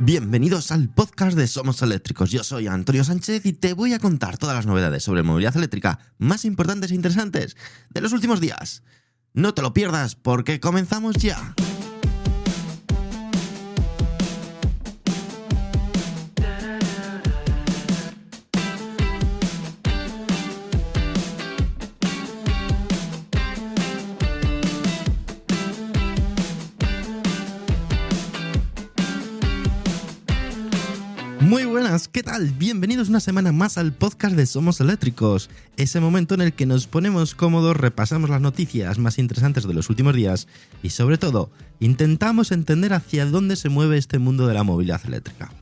Bienvenidos al podcast de Somos Eléctricos. Yo soy Antonio Sánchez y te voy a contar todas las novedades sobre movilidad eléctrica más importantes e interesantes de los últimos días. No te lo pierdas porque comenzamos ya. Muy buenas, ¿qué tal? Bienvenidos una semana más al podcast de Somos Eléctricos, ese momento en el que nos ponemos cómodos, repasamos las noticias más interesantes de los últimos días y sobre todo, intentamos entender hacia dónde se mueve este mundo de la movilidad eléctrica.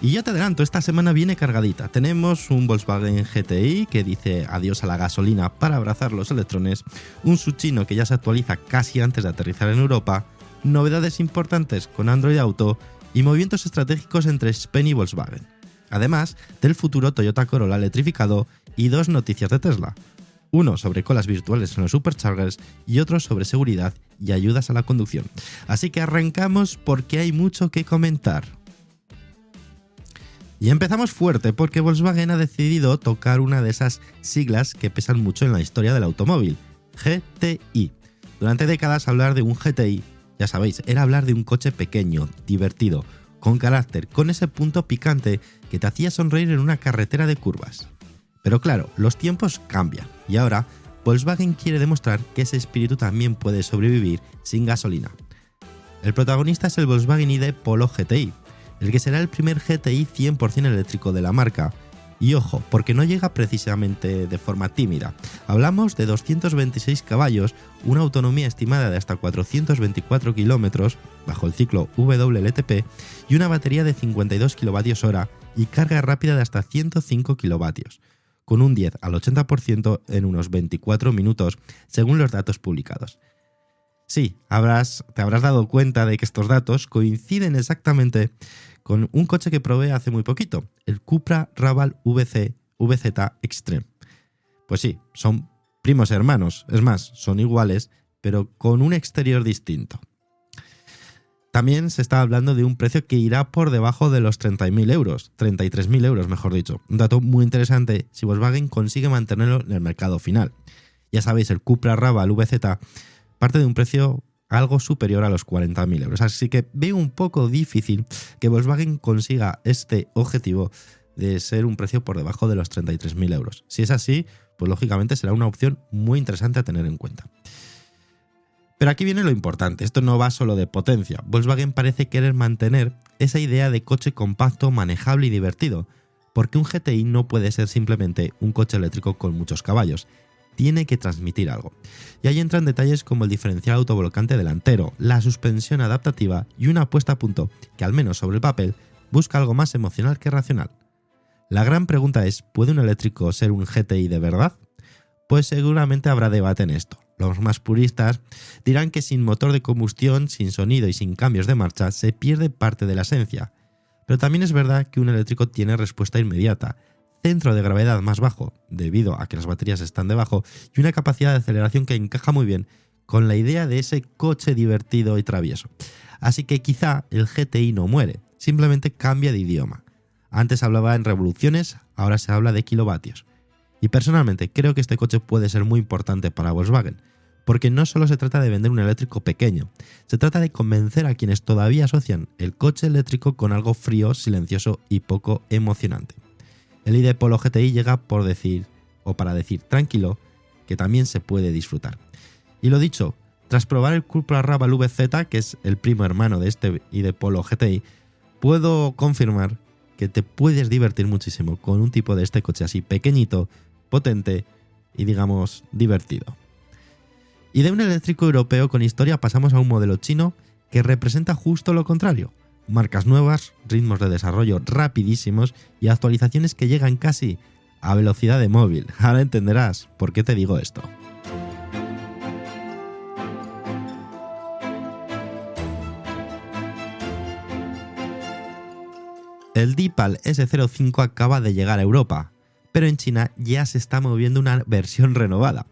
Y ya te adelanto, esta semana viene cargadita. Tenemos un Volkswagen GTI que dice adiós a la gasolina para abrazar los electrones, un Suchino que ya se actualiza casi antes de aterrizar en Europa, novedades importantes con Android Auto y movimientos estratégicos entre Spain y Volkswagen. Además del futuro Toyota Corolla electrificado y dos noticias de Tesla. Uno sobre colas virtuales en los superchargers y otro sobre seguridad y ayudas a la conducción. Así que arrancamos porque hay mucho que comentar. Y empezamos fuerte porque Volkswagen ha decidido tocar una de esas siglas que pesan mucho en la historia del automóvil, GTI. Durante décadas hablar de un GTI, ya sabéis, era hablar de un coche pequeño, divertido, con carácter, con ese punto picante que te hacía sonreír en una carretera de curvas. Pero claro, los tiempos cambian y ahora Volkswagen quiere demostrar que ese espíritu también puede sobrevivir sin gasolina. El protagonista es el Volkswagen ID Polo GTI, el que será el primer GTI 100% eléctrico de la marca. Y ojo, porque no llega precisamente de forma tímida. Hablamos de 226 caballos, una autonomía estimada de hasta 424 kilómetros bajo el ciclo WLTP y una batería de 52 kWh y carga rápida de hasta 105 kilovatios, con un 10 al 80% en unos 24 minutos, según los datos publicados. Sí, te habrás dado cuenta de que estos datos coinciden exactamente con un coche que probé hace muy poquito, el Cupra Raval VZ Extreme. Pues sí, son primos hermanos, es más, son iguales, pero con un exterior distinto. También se está hablando de un precio que irá por debajo de los 30.000 euros, 33.000 euros mejor dicho. Un dato muy interesante si Volkswagen consigue mantenerlo en el mercado final. Ya sabéis, el Cupra Raval VZ parte de un precio algo superior a los 40.000 euros. Así que veo un poco difícil que Volkswagen consiga este objetivo de ser un precio por debajo de los 33.000 euros. Si es así, pues lógicamente será una opción muy interesante a tener en cuenta. Pero aquí viene lo importante, esto no va solo de potencia. Volkswagen parece querer mantener esa idea de coche compacto, manejable y divertido, porque un GTI no puede ser simplemente un coche eléctrico con muchos caballos. Tiene que transmitir algo. Y ahí entran detalles como el diferencial autovolcante delantero, la suspensión adaptativa y una puesta a punto que, al menos sobre el papel, busca algo más emocional que racional. La gran pregunta es, ¿puede un eléctrico ser un GTI de verdad? Pues seguramente habrá debate en esto. Los más puristas dirán que sin motor de combustión, sin sonido y sin cambios de marcha se pierde parte de la esencia. Pero también es verdad que un eléctrico tiene respuesta inmediata, centro de gravedad más bajo, debido a que las baterías están debajo, y una capacidad de aceleración que encaja muy bien con la idea de ese coche divertido y travieso. Así que quizá el GTI no muere, simplemente cambia de idioma. Antes hablaba en revoluciones, ahora se habla de kilovatios. Y personalmente creo que este coche puede ser muy importante para Volkswagen, porque no solo se trata de vender un eléctrico pequeño, se trata de convencer a quienes todavía asocian el coche eléctrico con algo frío, silencioso y poco emocionante. El ID Polo GTI llega para decir tranquilo, que también se puede disfrutar. Y lo dicho, tras probar el Cupra Raval VZ, que es el primo hermano de este ID Polo GTI, puedo confirmar que te puedes divertir muchísimo con un tipo de este coche así pequeñito, potente y digamos divertido. Y de un eléctrico europeo con historia pasamos a un modelo chino que representa justo lo contrario. Marcas nuevas, ritmos de desarrollo rapidísimos y actualizaciones que llegan casi a velocidad de móvil. Ahora entenderás por qué te digo esto. El Deepal S05 acaba de llegar a Europa, pero en China ya se está moviendo una versión renovada.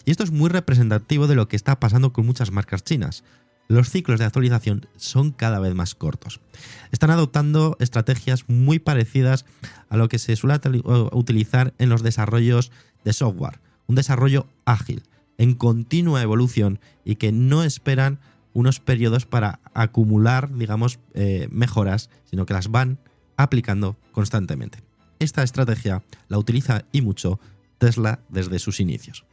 Y esto es muy representativo de lo que está pasando con muchas marcas chinas. los ciclos de actualización son cada vez más cortos. Están adoptando estrategias muy parecidas a lo que se suele utilizar en los desarrollos de software, un desarrollo ágil, en continua evolución y que no esperan unos periodos para acumular, digamos, mejoras, sino que las van aplicando constantemente. Esta estrategia la utiliza y mucho Tesla desde sus inicios.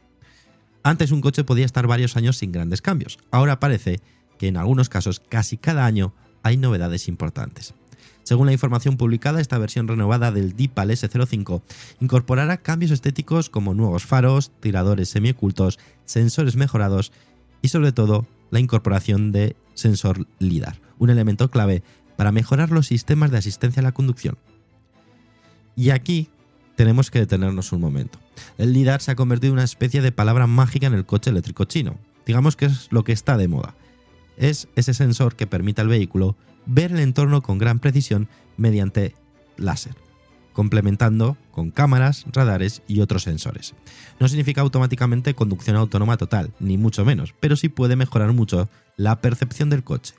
Antes un coche podía estar varios años sin grandes cambios. Ahora parece que en algunos casos casi cada año hay novedades importantes. Según la información publicada, esta versión renovada del Deepal S05 incorporará cambios estéticos como nuevos faros, tiradores semiocultos, sensores mejorados y sobre todo la incorporación de sensor LiDAR, un elemento clave para mejorar los sistemas de asistencia a la conducción. Y aquí tenemos que detenernos un momento. El LiDAR se ha convertido en una especie de palabra mágica en el coche eléctrico chino. Digamos que es lo que está de moda. Es ese sensor que permite al vehículo ver el entorno con gran precisión mediante láser, complementando con cámaras, radares y otros sensores. No significa automáticamente conducción autónoma total, ni mucho menos, pero sí puede mejorar mucho la percepción del coche.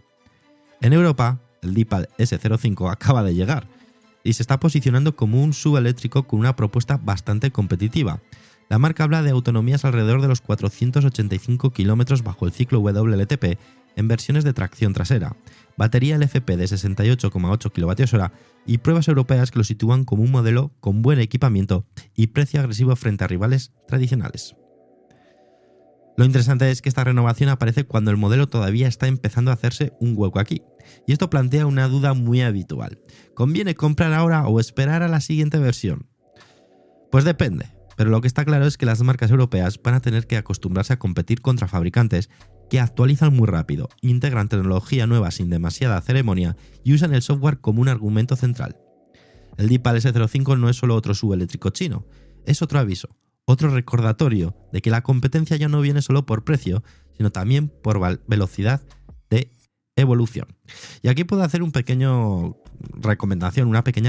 En Europa, el Deepal S05 acaba de llegar y se está posicionando como un SUV eléctrico con una propuesta bastante competitiva. La marca habla de autonomías alrededor de los 485 km bajo el ciclo WLTP en versiones de tracción trasera, batería LFP de 68,8 kWh y pruebas europeas que lo sitúan como un modelo con buen equipamiento y precio agresivo frente a rivales tradicionales. Lo interesante es que esta renovación aparece cuando el modelo todavía está empezando a hacerse un hueco aquí, y esto plantea una duda muy habitual. ¿Conviene comprar ahora o esperar a la siguiente versión? Pues depende, pero lo que está claro es que las marcas europeas van a tener que acostumbrarse a competir contra fabricantes que actualizan muy rápido, integran tecnología nueva sin demasiada ceremonia y usan el software como un argumento central. El Deepal S05 no es solo otro SUV eléctrico chino, es otro aviso, otro recordatorio de que la competencia ya no viene solo por precio, sino también por velocidad de evolución. Y aquí puedo hacer una pequeña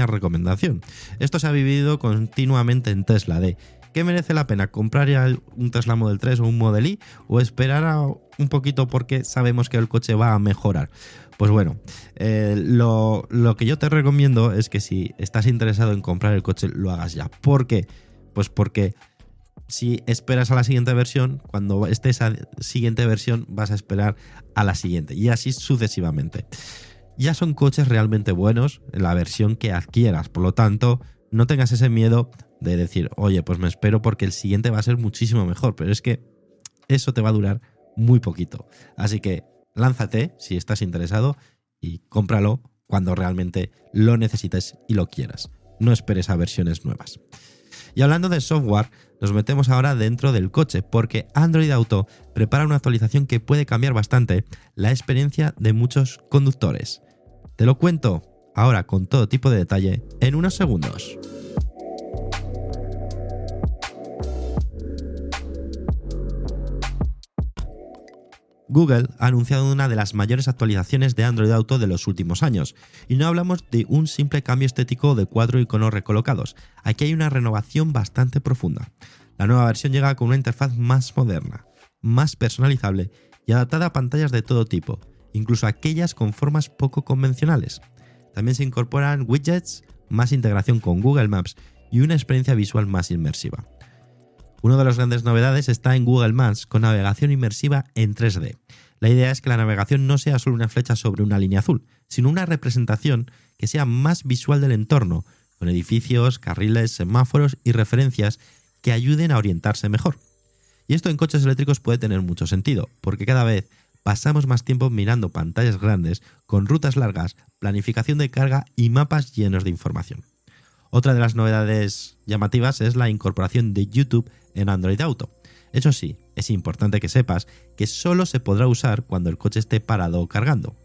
recomendación. Esto se ha vivido continuamente en Tesla, de ¿qué merece la pena? ¿Comprar ya un Tesla Model 3 o un Model Y o esperar un poquito porque sabemos que el coche va a mejorar? Pues bueno, lo que yo te recomiendo es que si estás interesado en comprar el coche, lo hagas ya. ¿Por qué? Pues porque si esperas a la siguiente versión, cuando esté esa siguiente versión vas a esperar a la siguiente y así sucesivamente. Ya son coches realmente buenos en la versión que adquieras, por lo tanto no tengas ese miedo de decir, oye, pues me espero porque el siguiente va a ser muchísimo mejor, pero es que eso te va a durar muy poquito. Así que lánzate si estás interesado y cómpralo cuando realmente lo necesites y lo quieras. No esperes a versiones nuevas. Y hablando de software, nos metemos ahora dentro del coche, porque Android Auto prepara una actualización que puede cambiar bastante la experiencia de muchos conductores. Te lo cuento ahora con todo tipo de detalle en unos segundos. Google ha anunciado una de las mayores actualizaciones de Android Auto de los últimos años, y no hablamos de un simple cambio estético de 4 iconos recolocados, aquí hay una renovación bastante profunda. La nueva versión llega con una interfaz más moderna, más personalizable y adaptada a pantallas de todo tipo, incluso aquellas con formas poco convencionales. También se incorporan widgets, más integración con Google Maps y una experiencia visual más inmersiva. Una de las grandes novedades está en Google Maps con navegación inmersiva en 3D. La idea es que la navegación no sea solo una flecha sobre una línea azul, sino una representación que sea más visual del entorno, con edificios, carriles, semáforos y referencias que ayuden a orientarse mejor. Y esto en coches eléctricos puede tener mucho sentido, porque cada vez pasamos más tiempo mirando pantallas grandes, con rutas largas, planificación de carga y mapas llenos de información. Otra de las novedades llamativas es la incorporación de YouTube en Android Auto. Eso sí, es importante que sepas que solo se podrá usar cuando el coche esté parado o cargando.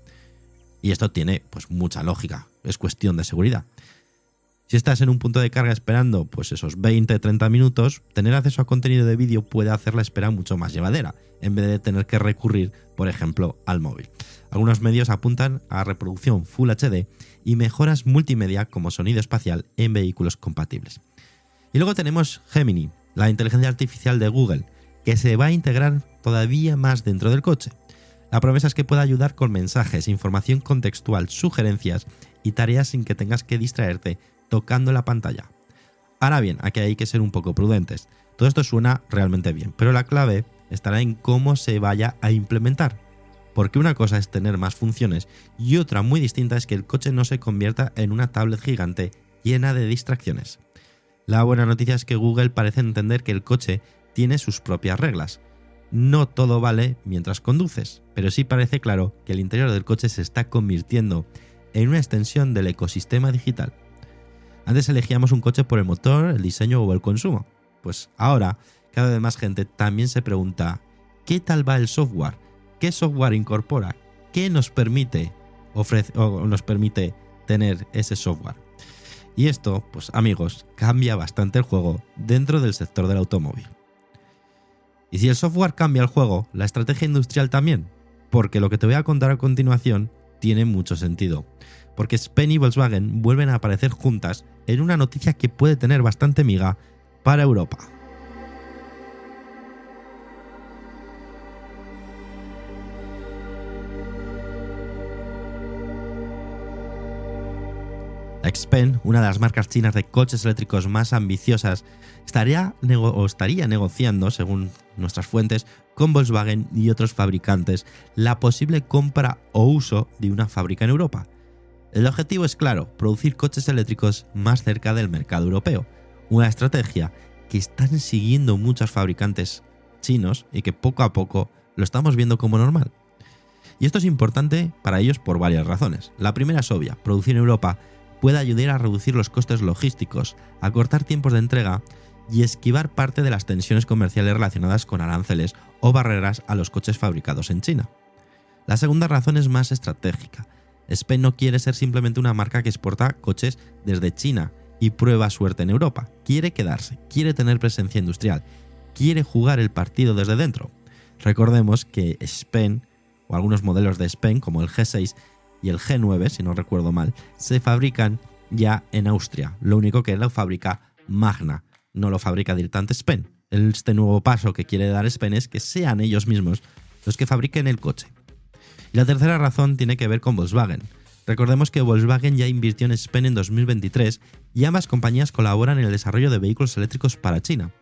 Y esto tiene pues mucha lógica, es cuestión de seguridad. Si estás en un punto de carga esperando pues esos 20-30 minutos, tener acceso a contenido de vídeo puede hacer la espera mucho más llevadera, en vez de tener que recurrir, por ejemplo, al móvil. Algunos medios apuntan a reproducción Full HD y mejoras multimedia como sonido espacial en vehículos compatibles. Y luego tenemos Gemini, la inteligencia artificial de Google, que se va a integrar todavía más dentro del coche. La promesa es que pueda ayudar con mensajes, información contextual, sugerencias y tareas sin que tengas que distraerte tocando la pantalla. Ahora bien, aquí hay que ser un poco prudentes. Todo esto suena realmente bien, pero la clave estará en cómo se vaya a implementar. Porque una cosa es tener más funciones y otra muy distinta es que el coche no se convierta en una tablet gigante llena de distracciones. La buena noticia es que Google parece entender que el coche tiene sus propias reglas. No todo vale mientras conduces, pero sí parece claro que el interior del coche se está convirtiendo en una extensión del ecosistema digital. Antes elegíamos un coche por el motor, el diseño o el consumo. Pues ahora, cada vez más gente también se pregunta ¿qué tal va el software? ¿Qué software incorpora? ¿Qué nos permite tener ese software? Y esto, pues amigos, cambia bastante el juego dentro del sector del automóvil. Y si el software cambia el juego, la estrategia industrial también, porque lo que te voy a contar a continuación tiene mucho sentido. Porque Spain y Volkswagen vuelven a aparecer juntas en una noticia que puede tener bastante miga para Europa. Xpeng, una de las marcas chinas de coches eléctricos más ambiciosas, estaría negociando, según nuestras fuentes, con Volkswagen y otros fabricantes la posible compra o uso de una fábrica en Europa. El objetivo es claro, producir coches eléctricos más cerca del mercado europeo, una estrategia que están siguiendo muchos fabricantes chinos y que poco a poco lo estamos viendo como normal. Y esto es importante para ellos por varias razones. La primera es obvia, producir en Europa puede ayudar a reducir los costes logísticos, acortar tiempos de entrega y esquivar parte de las tensiones comerciales relacionadas con aranceles o barreras a los coches fabricados en China. La segunda razón es más estratégica. Spain no quiere ser simplemente una marca que exporta coches desde China y prueba suerte en Europa. Quiere quedarse, quiere tener presencia industrial, quiere jugar el partido desde dentro. Recordemos que Spain, o algunos modelos de Spain como el G6 y el G9, si no recuerdo mal, se fabrican ya en Austria. Lo único que lo fabrica Magna, no lo fabrica directamente Spain. Este nuevo paso que quiere dar Spain es que sean ellos mismos los que fabriquen el coche. Y la tercera razón tiene que ver con Volkswagen. Recordemos que Volkswagen ya invirtió en Spain en 2023 y ambas compañías colaboran en el desarrollo de vehículos eléctricos para China.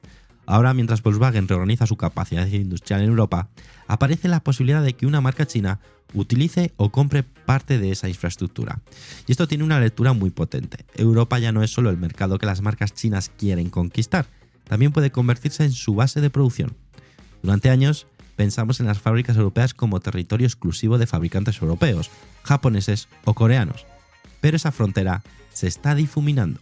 Ahora, mientras Volkswagen reorganiza su capacidad industrial en Europa, aparece la posibilidad de que una marca china utilice o compre parte de esa infraestructura. Y esto tiene una lectura muy potente. Europa ya no es solo el mercado que las marcas chinas quieren conquistar, también puede convertirse en su base de producción. Durante años, pensamos en las fábricas europeas como territorio exclusivo de fabricantes europeos, japoneses o coreanos. Pero esa frontera se está difuminando.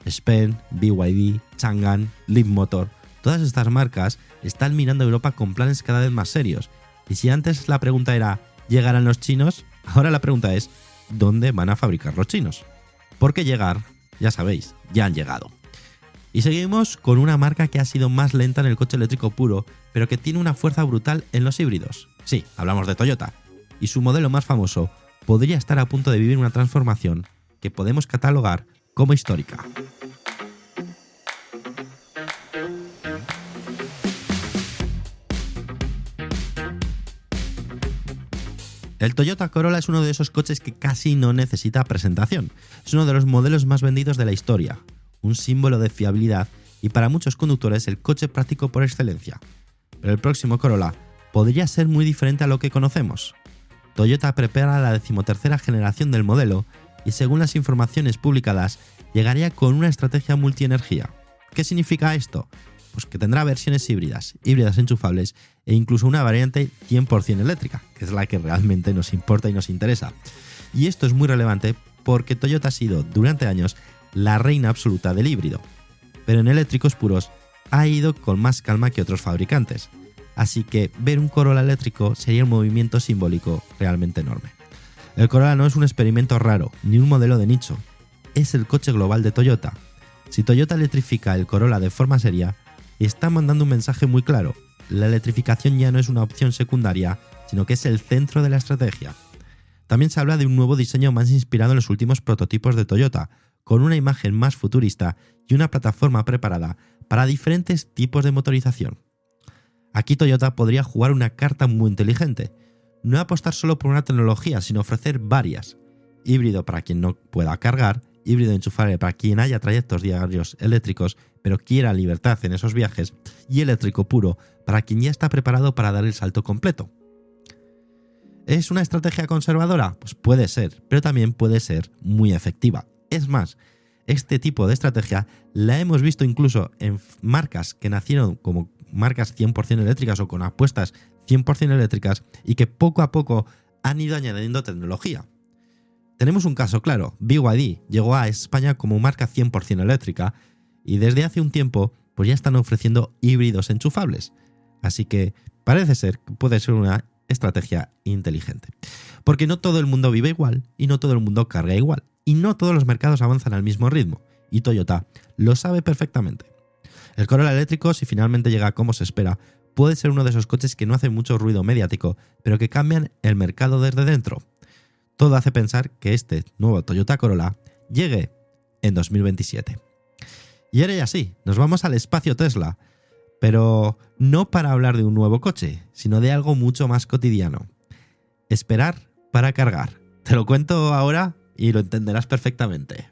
Spain, BYD, Changan, Leapmotor, todas estas marcas están mirando a Europa con planes cada vez más serios. Y si antes la pregunta era ¿llegarán los chinos? Ahora la pregunta es ¿dónde van a fabricar los chinos? Porque llegar, ya sabéis, ya han llegado. Y seguimos con una marca que ha sido más lenta en el coche eléctrico puro, pero que tiene una fuerza brutal en los híbridos. Sí, hablamos de Toyota. Y su modelo más famoso podría estar a punto de vivir una transformación que podemos catalogar como histórica. El Toyota Corolla es uno de esos coches que casi no necesita presentación. Es uno de los modelos más vendidos de la historia, un símbolo de fiabilidad y para muchos conductores el coche práctico por excelencia. Pero el próximo Corolla podría ser muy diferente a lo que conocemos. Toyota prepara la 13ª generación del modelo y según las informaciones publicadas llegaría con una estrategia multienergía. ¿Qué significa esto? Pues que tendrá versiones híbridas enchufables e incluso una variante 100% eléctrica, que es la que realmente nos importa y nos interesa. Y esto es muy relevante porque Toyota ha sido durante años la reina absoluta del híbrido, pero en eléctricos puros ha ido con más calma que otros fabricantes, así que ver un Corolla eléctrico sería un movimiento simbólico realmente enorme. El Corolla no es un experimento raro, ni un modelo de nicho, es el coche global de Toyota. Si Toyota electrifica el Corolla de forma seria, está mandando un mensaje muy claro: la electrificación ya no es una opción secundaria, sino que es el centro de la estrategia. También se habla de un nuevo diseño más inspirado en los últimos prototipos de Toyota, con una imagen más futurista y una plataforma preparada para diferentes tipos de motorización. Aquí Toyota podría jugar una carta muy inteligente. no apostar solo por una tecnología, sino ofrecer varias. Híbrido para quien no pueda cargar, híbrido enchufable para quien haya trayectos diarios eléctricos pero quiera libertad en esos viajes, y eléctrico puro para quien ya está preparado para dar el salto completo. ¿Es una estrategia conservadora? Pues puede ser, pero también puede ser muy efectiva. Es más, este tipo de estrategia la hemos visto incluso en marcas que nacieron como marcas 100% eléctricas o con apuestas 100% eléctricas y que poco a poco han ido añadiendo tecnología. Tenemos un caso claro, BYD llegó a España como marca 100% eléctrica y desde hace un tiempo pues ya están ofreciendo híbridos enchufables. Así que parece ser que puede ser una estrategia inteligente. Porque no todo el mundo vive igual y no todo el mundo carga igual. Y no todos los mercados avanzan al mismo ritmo. Y Toyota lo sabe perfectamente. El Corolla eléctrico, si finalmente llega como se espera, puede ser uno de esos coches que no hacen mucho ruido mediático, pero que cambian el mercado desde dentro. Todo hace pensar que este nuevo Toyota Corolla llegue en 2027. Y ahora ya sí, nos vamos al espacio Tesla, pero no para hablar de un nuevo coche, sino de algo mucho más cotidiano. Esperar para cargar. Te lo cuento ahora y lo entenderás perfectamente.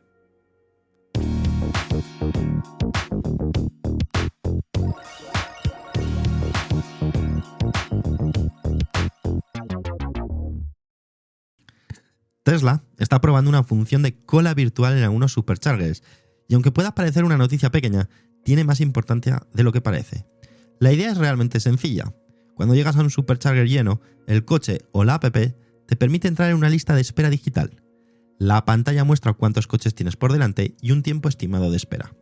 Tesla está probando una función de cola virtual en algunos superchargers, y aunque pueda parecer una noticia pequeña, tiene más importancia de lo que parece. La idea es realmente sencilla. Cuando llegas a un supercharger lleno, el coche o la app te permite entrar en una lista de espera digital. La pantalla muestra cuántos coches tienes por delante y un tiempo estimado de espera.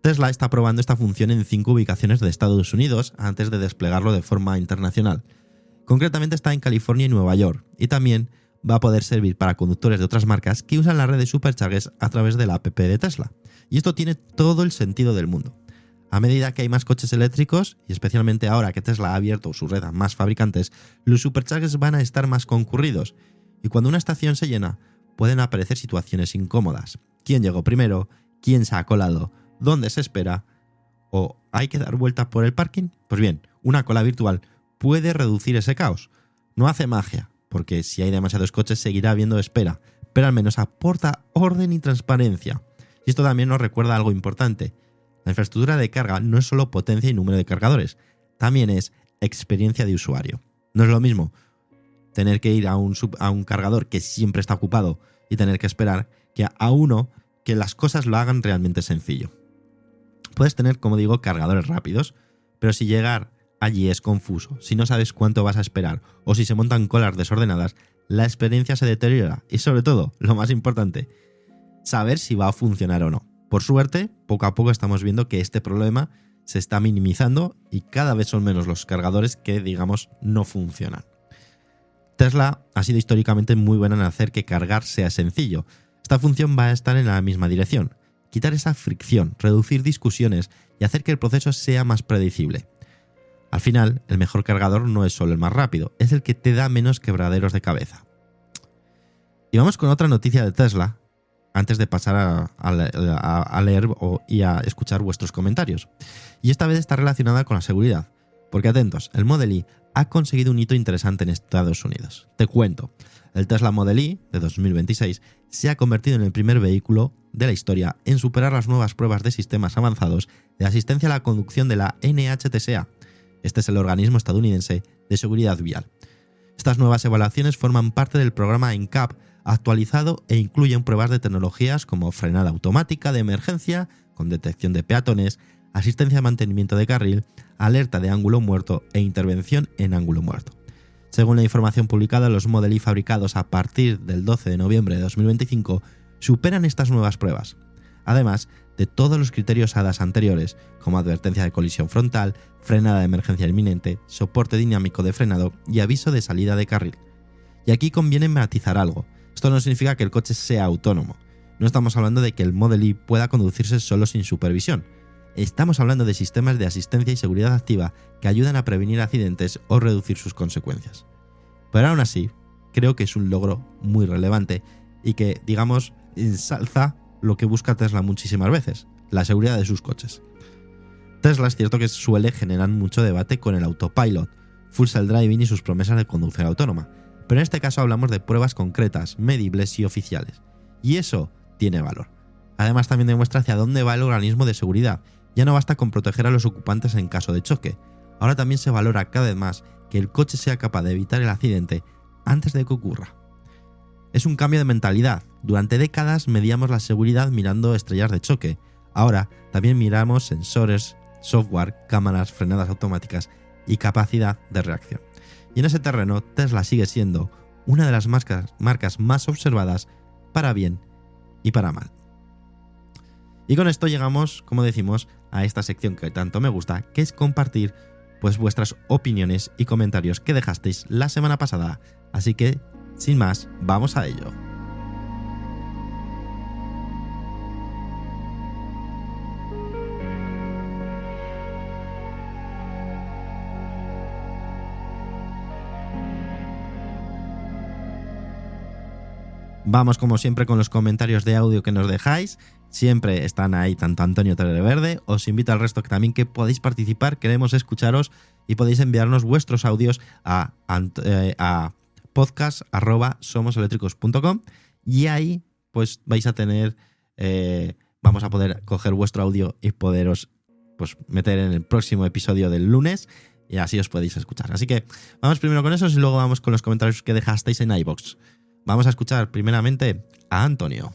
Tesla está probando esta función en 5 ubicaciones de Estados Unidos antes de desplegarlo de forma internacional. Concretamente está en California y Nueva York, y también va a poder servir para conductores de otras marcas que usan la red de superchargers a través de la app de Tesla. Y esto tiene todo el sentido del mundo. A medida que hay más coches eléctricos, y especialmente ahora que Tesla ha abierto su red a más fabricantes, los superchargers van a estar más concurridos. Y cuando una estación se llena, pueden aparecer situaciones incómodas. ¿Quién llegó primero? ¿Quién se ha colado? ¿Dónde se espera? ¿O hay que dar vuelta por el parking? Pues bien, una cola virtual puede reducir ese caos. No hace magia, porque si hay demasiados coches seguirá habiendo espera, pero al menos aporta orden y transparencia. Y esto también nos recuerda algo importante. La infraestructura de carga no es solo potencia y número de cargadores, también es experiencia de usuario. No es lo mismo tener que ir a un cargador que siempre está ocupado y tener que esperar que a uno que las cosas lo hagan realmente sencillo. Puedes tener, como digo, cargadores rápidos, pero si llegar allí es confuso, si no sabes cuánto vas a esperar o si se montan colas desordenadas, la experiencia se deteriora y sobre todo, lo más importante, saber si va a funcionar o no. Por suerte, poco a poco estamos viendo que este problema se está minimizando y cada vez son menos los cargadores que, digamos, no funcionan. Tesla ha sido históricamente muy buena en hacer que cargar sea sencillo. Esta función va a estar en la misma dirección. Quitar esa fricción, reducir discusiones y hacer que el proceso sea más predecible. Al final, el mejor cargador no es solo el más rápido, es el que te da menos quebraderos de cabeza. Y vamos con otra noticia de Tesla, antes de pasar a leer y a escuchar vuestros comentarios. Y esta vez está relacionada con la seguridad, porque atentos, el Model Y ha conseguido un hito interesante en Estados Unidos. Te cuento, el Tesla Model Y de 2026 se ha convertido en el primer vehículo de la historia en superar las nuevas pruebas de sistemas avanzados de asistencia a la conducción de la NHTSA. Este es el organismo estadounidense de seguridad vial. Estas nuevas evaluaciones forman parte del programa NCAP actualizado e incluyen pruebas de tecnologías como frenada automática de emergencia, con detección de peatones, asistencia de mantenimiento de carril, alerta de ángulo muerto e intervención en ángulo muerto. Según la información publicada, los Model Y fabricados a partir del 12 de noviembre de 2025 superan estas nuevas pruebas, además de todos los criterios ADAS anteriores, como advertencia de colisión frontal, frenada de emergencia inminente, soporte dinámico de frenado y aviso de salida de carril. Y aquí conviene matizar algo. Esto no significa que el coche sea autónomo. No estamos hablando de que el Model Y pueda conducirse solo sin supervisión. Estamos hablando de sistemas de asistencia y seguridad activa que ayudan a prevenir accidentes o reducir sus consecuencias. Pero aún así, creo que es un logro muy relevante y que, digamos, ensalza lo que busca Tesla muchísimas veces, la seguridad de sus coches. Tesla es cierto que suele generar mucho debate con el autopilot, Full Self Driving y sus promesas de conducción autónoma, pero en este caso hablamos de pruebas concretas, medibles y oficiales. Y eso tiene valor. Además también demuestra hacia dónde va el organismo de seguridad. Ya no basta con proteger a los ocupantes en caso de choque. Ahora también se valora cada vez más que el coche sea capaz de evitar el accidente antes de que ocurra. Es un cambio de mentalidad. Durante décadas medíamos la seguridad mirando estrellas de choque. Ahora también miramos sensores, software, cámaras, frenadas automáticas y capacidad de reacción. Y en ese terreno Tesla sigue siendo una de las marcas más observadas para bien y para mal. Y con esto llegamos, como decimos, a esta sección que tanto me gusta, que es compartir pues vuestras opiniones y comentarios que dejasteis la semana pasada. Así que, sin más, vamos a ello. Vamos como siempre con los comentarios de audio que nos dejáis. Siempre están ahí tanto Antonio Terreverde. Os invito al resto que también que podéis participar. Queremos escucharos y podéis enviarnos vuestros audios a podcast@somoseléctricos.com y ahí pues vais a tener vamos a poder coger vuestro audio y poderos pues meter en el próximo episodio del lunes y así os podéis escuchar. Así que vamos primero con esos y luego vamos con los comentarios que dejasteis en iVoox. Vamos a escuchar primeramente a Antonio.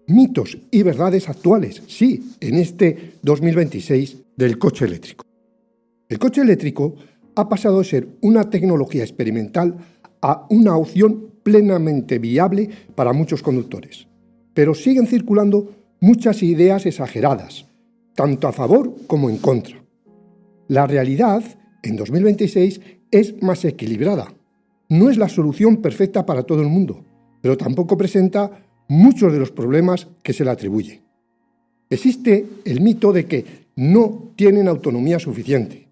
Mitos y verdades actuales, sí, en este 2026 del coche eléctrico. El coche eléctrico ha pasado de ser una tecnología experimental a una opción plenamente viable para muchos conductores. Pero siguen circulando muchas ideas exageradas, tanto a favor como en contra. La realidad, en 2026, es más equilibrada. No es la solución perfecta para todo el mundo, pero tampoco presenta muchos de los problemas que se le atribuye. Existe el mito de que no tienen autonomía suficiente.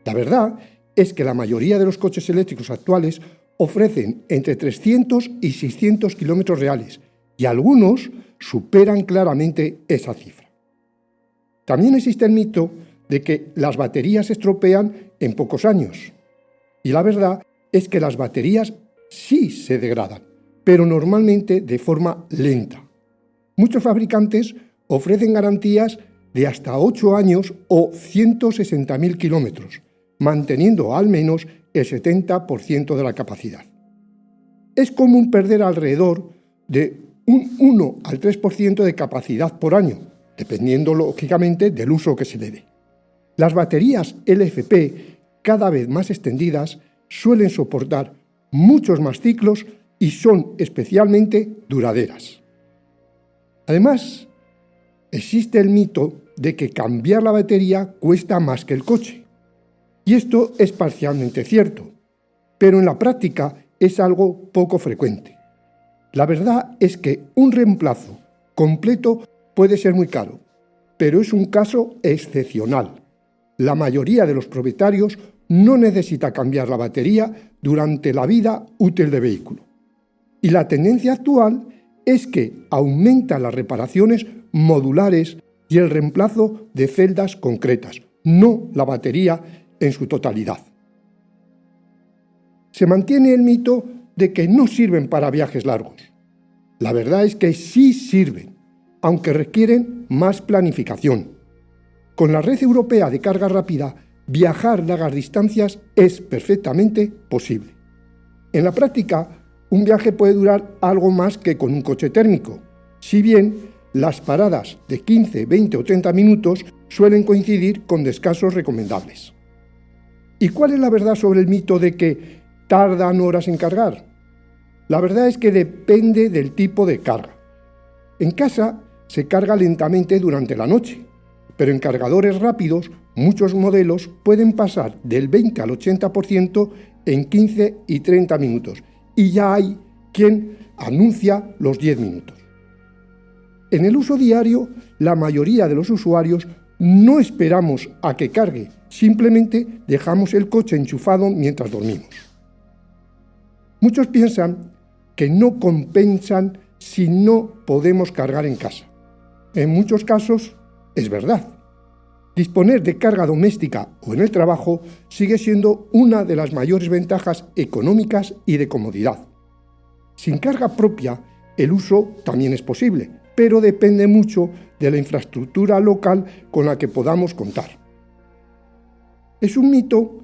La verdad es que la mayoría de los coches eléctricos actuales ofrecen entre 300 y 600 kilómetros reales y algunos superan claramente esa cifra. También existe el mito de que las baterías se estropean en pocos años. Y la verdad es que las baterías sí se degradan, pero normalmente de forma lenta. Muchos fabricantes ofrecen garantías de hasta 8 años o 160.000 kilómetros, manteniendo al menos el 70% de la capacidad. Es común perder alrededor de un 1 al 3% de capacidad por año, dependiendo lógicamente del uso que se le dé. Las baterías LFP, cada vez más extendidas, suelen soportar muchos más ciclos y son especialmente duraderas. Además, existe el mito de que cambiar la batería cuesta más que el coche. Y esto es parcialmente cierto, pero en la práctica es algo poco frecuente. La verdad es que un reemplazo completo puede ser muy caro, pero es un caso excepcional. La mayoría de los propietarios no necesita cambiar la batería durante la vida útil del vehículo. Y la tendencia actual es que aumentan las reparaciones modulares y el reemplazo de celdas concretas, no la batería en su totalidad. Se mantiene el mito de que no sirven para viajes largos. La verdad es que sí sirven, aunque requieren más planificación. Con la red europea de carga rápida, viajar largas distancias es perfectamente posible. En la práctica, un viaje puede durar algo más que con un coche térmico, si bien las paradas de 15, 20 o 30 minutos suelen coincidir con descansos recomendables. ¿Y cuál es la verdad sobre el mito de que tardan horas en cargar? La verdad es que depende del tipo de carga. En casa se carga lentamente durante la noche, pero en cargadores rápidos muchos modelos pueden pasar del 20 al 80% en 15 y 30 minutos, y ya hay quien anuncia los 10 minutos. En el uso diario, la mayoría de los usuarios no esperamos a que cargue, simplemente dejamos el coche enchufado mientras dormimos. Muchos piensan que no compensan si no podemos cargar en casa. En muchos casos es verdad. Disponer de carga doméstica o en el trabajo sigue siendo una de las mayores ventajas económicas y de comodidad. Sin carga propia, el uso también es posible, pero depende mucho de la infraestructura local con la que podamos contar. Es un mito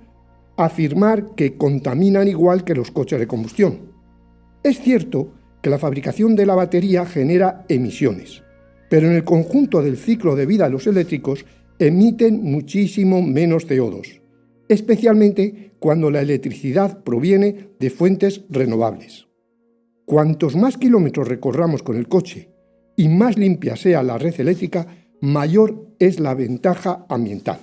afirmar que contaminan igual que los coches de combustión. Es cierto que la fabricación de la batería genera emisiones, pero en el conjunto del ciclo de vida de los eléctricos emiten muchísimo menos CO2, especialmente cuando la electricidad proviene de fuentes renovables. Cuantos más kilómetros recorramos con el coche y más limpia sea la red eléctrica, mayor es la ventaja ambiental.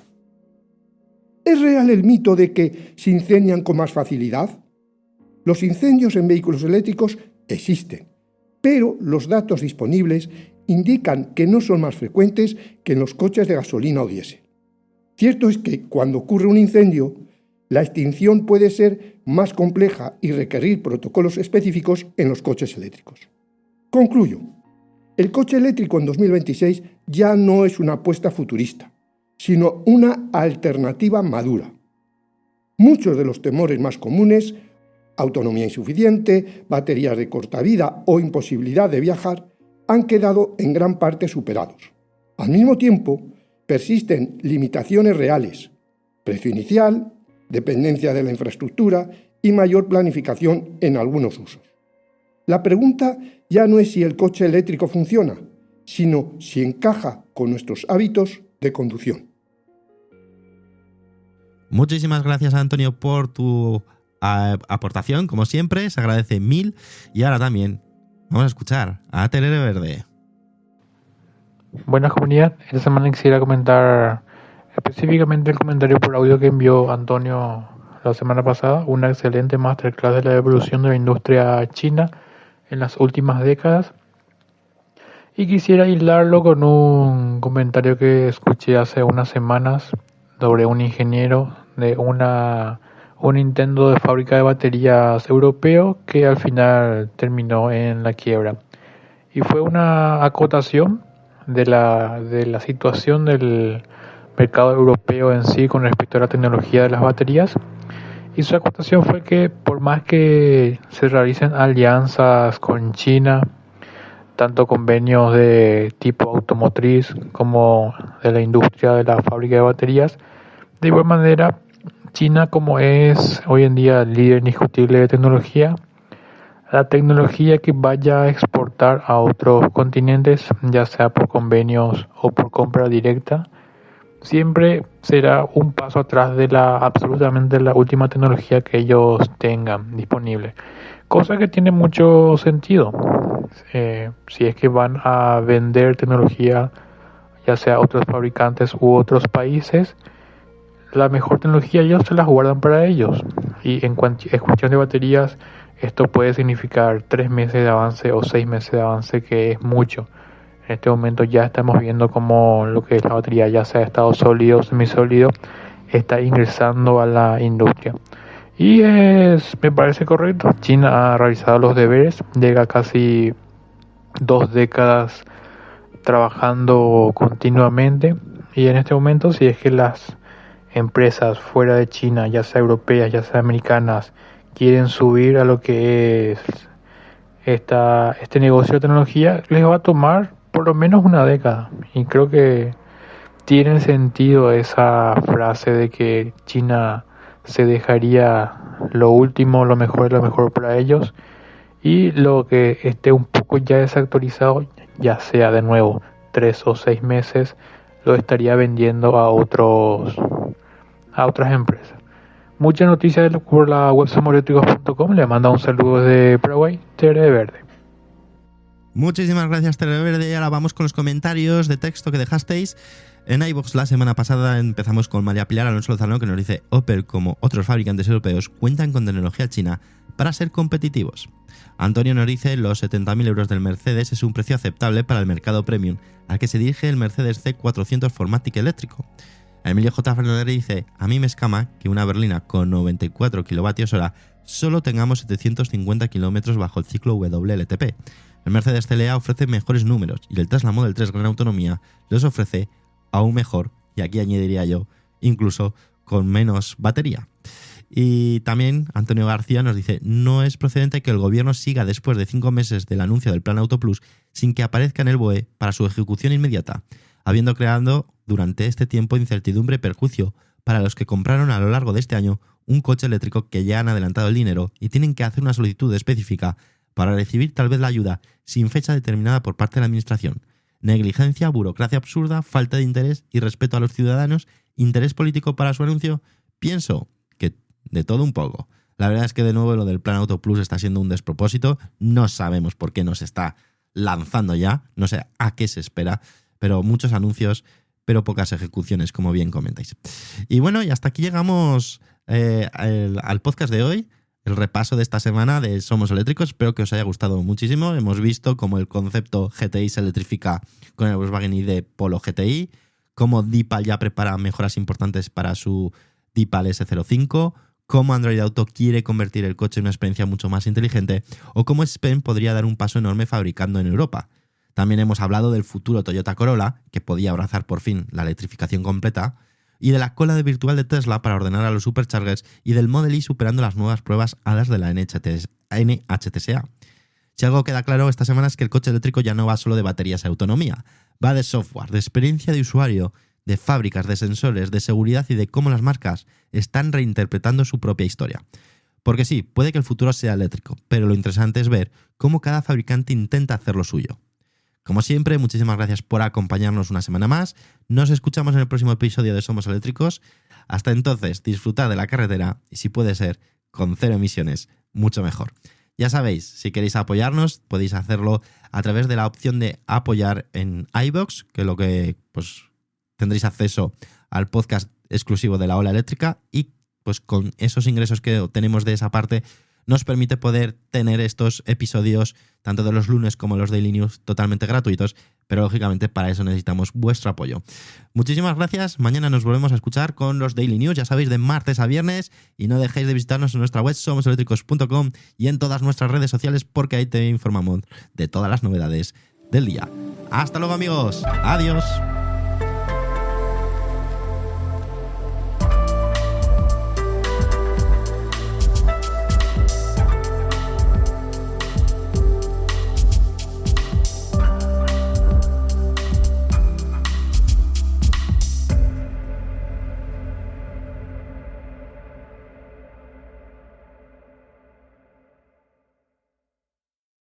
¿Es real el mito de que se incendian con más facilidad? Los incendios en vehículos eléctricos existen, pero los datos disponibles indican que no son más frecuentes que en los coches de gasolina o diésel. Cierto es que cuando ocurre un incendio, la extinción puede ser más compleja y requerir protocolos específicos en los coches eléctricos. Concluyo. El coche eléctrico en 2026 ya no es una apuesta futurista, sino una alternativa madura. Muchos de los temores más comunes, autonomía insuficiente, baterías de corta vida o imposibilidad de viajar, han quedado en gran parte superados. Al mismo tiempo, persisten limitaciones reales, precio inicial, dependencia de la infraestructura y mayor planificación en algunos usos. La pregunta ya no es si el coche eléctrico funciona, sino si encaja con nuestros hábitos de conducción. Muchísimas gracias, Antonio, por tu aportación, como siempre, se agradece mil. Y ahora también vamos a escuchar a Terere Verde. Buenas, comunidad. Esta semana quisiera comentar específicamente el comentario por audio que envió Antonio la semana pasada, una excelente masterclass de la evolución de la industria china en las últimas décadas. Y quisiera hilarlo con un comentario que escuché hace unas semanas sobre un ingeniero de un intento de fábrica de baterías europeo que al final terminó en la quiebra. Y fue una acotación de la situación del mercado europeo en sí con respecto a la tecnología de las baterías. Y su acotación fue que por más que se realicen alianzas con China, tanto convenios de tipo automotriz como de la industria de la fábrica de baterías, de igual manera China, como es hoy en día el líder indiscutible de tecnología, la tecnología que vaya a exportar a otros continentes, ya sea por convenios o por compra directa, siempre será un paso atrás de absolutamente la última tecnología que ellos tengan disponible. Cosa que tiene mucho sentido. Si es que van a vender tecnología, ya sea a otros fabricantes u otros países, la mejor tecnología ellos se las guardan para ellos. Y en cuestión de baterías, esto puede significar 3 meses de avance o 6 meses de avance, que es mucho. En este momento ya estamos viendo cómo lo que es la batería, ya sea estado sólido o semisólido, está ingresando a la industria. Y me parece correcto. China ha realizado los deberes, llega casi 2 décadas trabajando continuamente. Y en este momento, si es que las empresas fuera de China, ya sea europeas, ya sea americanas, quieren subir a lo que es este negocio de tecnología, les va a tomar por lo menos una década. Y creo que tiene sentido esa frase de que China se dejaría lo último, lo mejor para ellos, y lo que esté un poco ya desactualizado, ya sea de nuevo 3 o 6 meses, lo estaría vendiendo a otras empresas. Muchas noticias por la web somos-eléctricos.com. Le manda un saludo de Paraguay, Terere Verde. Muchísimas gracias, Terere Verde. Y ahora vamos con los comentarios de texto que dejasteis en iVoox. La semana pasada empezamos con María Pilar Alonso Lozano, que nos dice: Opel, como otros fabricantes europeos, cuentan con tecnología china para ser competitivos. Antonio nos dice: los 70.000 euros del Mercedes es un precio aceptable para el mercado premium al que se dirige el Mercedes C400 Formatic eléctrico. Emilio J. Fernández dice: a mí me escama que una berlina con 94 kWh solo tengamos 750 km bajo el ciclo WLTP. El Mercedes CLA ofrece mejores números y el Tesla Model 3 Gran Autonomía los ofrece aún mejor y aquí añadiría yo, incluso con menos batería. Y también Antonio García nos dice: no es procedente que el gobierno siga después de 5 meses del anuncio del Plan Auto Plus sin que aparezca en el BOE para su ejecución inmediata, habiendo creado durante este tiempo incertidumbre y perjuicio para los que compraron a lo largo de este año un coche eléctrico que ya han adelantado el dinero y tienen que hacer una solicitud específica para recibir tal vez la ayuda sin fecha determinada por parte de la administración. Negligencia, burocracia absurda, falta de interés y respeto a los ciudadanos, interés político para su anuncio. Pienso que de todo un poco. La verdad es que de nuevo lo del Plan Auto Plus está siendo un despropósito. No sabemos por qué nos está lanzando ya. No sé a qué se espera, pero muchos anuncios, pero pocas ejecuciones, como bien comentáis. Y bueno, y hasta aquí llegamos al podcast de hoy. El repaso de esta semana de Somos Eléctricos. Espero que os haya gustado muchísimo. Hemos visto cómo el concepto GTI se electrifica con el Volkswagen ID Polo GTI, cómo Deepal ya prepara mejoras importantes para su Deepal S05, cómo Android Auto quiere convertir el coche en una experiencia mucho más inteligente, o cómo Spen podría dar un paso enorme fabricando en Europa. También hemos hablado del futuro Toyota Corolla, que podía abrazar por fin la electrificación completa, y de la cola de virtual de Tesla para ordenar a los superchargers, y del Model Y superando las nuevas pruebas hadas de la NHTSA. Si algo queda claro esta semana es que el coche eléctrico ya no va solo de baterías y autonomía, va de software, de experiencia de usuario, de fábricas, de sensores, de seguridad y de cómo las marcas están reinterpretando su propia historia. Porque sí, puede que el futuro sea eléctrico, pero lo interesante es ver cómo cada fabricante intenta hacer lo suyo. Como siempre, muchísimas gracias por acompañarnos una semana más. Nos escuchamos en el próximo episodio de Somos Eléctricos. Hasta entonces, disfrutad de la carretera y, si puede ser, con 0 emisiones, mucho mejor. Ya sabéis, si queréis apoyarnos, podéis hacerlo a través de la opción de apoyar en iVoox, que lo que pues tendréis acceso al podcast exclusivo de La Ola Eléctrica, y pues con esos ingresos que obtenemos de esa parte nos permite poder tener estos episodios tanto de los lunes como los Daily News totalmente gratuitos, pero lógicamente para eso necesitamos vuestro apoyo. Muchísimas gracias, mañana nos volvemos a escuchar con los Daily News, ya sabéis, de martes a viernes, y no dejéis de visitarnos en nuestra web somoseléctricos.com y en todas nuestras redes sociales, porque ahí te informamos de todas las novedades del día. Hasta luego, amigos, adiós.